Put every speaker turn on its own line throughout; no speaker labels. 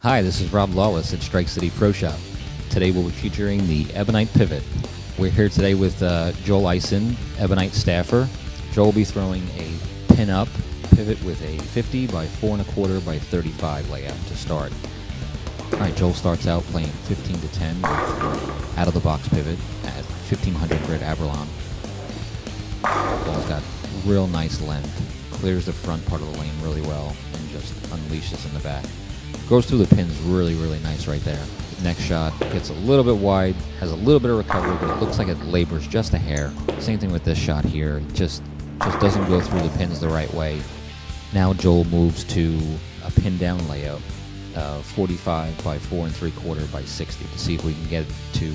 Hi, this is Rob Lawless at Strike City Pro Shop. Today we'll be featuring the Ebonite pivot. We're here today with Joel Eisen, Ebonite staffer. Joel will be throwing a pin-up pivot with a 50 by 4 1/4 by 35 layout to start. All right, Joel starts out playing 15 to 10 with out-of-the-box pivot at 1500 grit Averlon. Ball's got real nice length, clears the front part of the lane really well, and just unleashes in the back. Goes through the pins really, really nice right there. Next shot gets a little bit wide, has a little bit of recovery, but it looks like it labors just a hair. Same thing with this shot here. It just doesn't go through the pins the right way. Now Joel moves to a pin down layout, 45 by 4 3/4 by 60, to see if we can get it to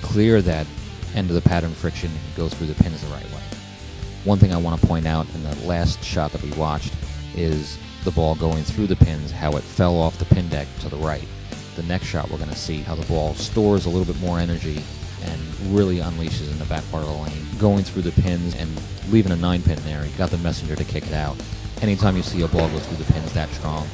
clear that end of the pattern friction and go through the pins the right way. One thing I want to point out in the last shot that we watched is the ball going through the pins, how it fell off the pin deck to the right. The next shot we're going to see how the ball stores a little bit more energy and really unleashes in the back part of the lane, going through the pins and leaving a 9-pin there. You got the messenger to kick it out. Anytime you see a ball go through the pins that strong,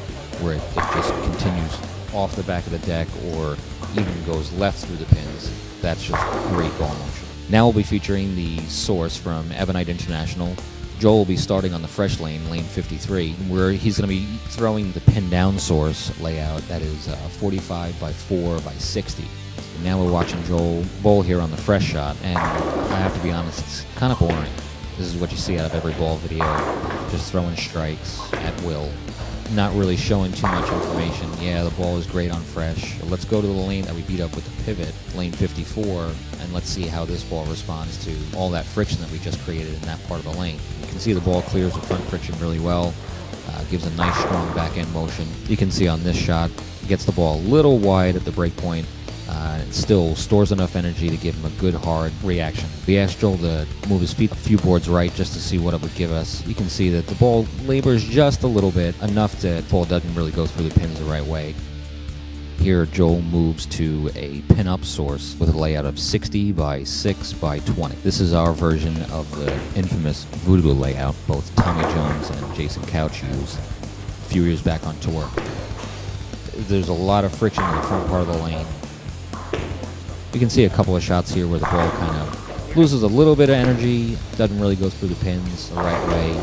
where it just continues off the back of the deck or even goes left through the pins, that's just great ball motion. Now we'll be featuring the source from Ebonite International. Joel will be starting on the fresh lane, lane 53, where he's going to be throwing the pin down source layout that is 45 by 4 by 60. And now we're watching Joel bowl here on the fresh shot, and I have to be honest, it's kind of boring. This is what you see out of every ball video, just throwing strikes at will, not really showing too much information. Yeah, the ball is great on fresh. But let's go to the lane that we beat up with the pivot, lane 54, and let's see how this ball responds to all that friction that we just created in that part of the lane. You can see the ball clears the front friction really well, gives a nice strong back end motion. You can see on this shot, gets the ball a little wide at the break point, and still stores enough energy to give him a good hard reaction. We asked Joel to move his feet a few boards right just to see what it would give us. You can see that the ball labors just a little bit, enough that the ball doesn't really go through the pins the right way. Here Joel moves to a pin-up source with a layout of 60 by 6 by 20. This is our version of the infamous Voodoo layout both Tommy Jones and Jason Couch used a few years back on tour. There's a lot of friction in the front part of the lane. You can see a couple of shots here where the ball kind of loses a little bit of energy, doesn't really go through the pins the right way.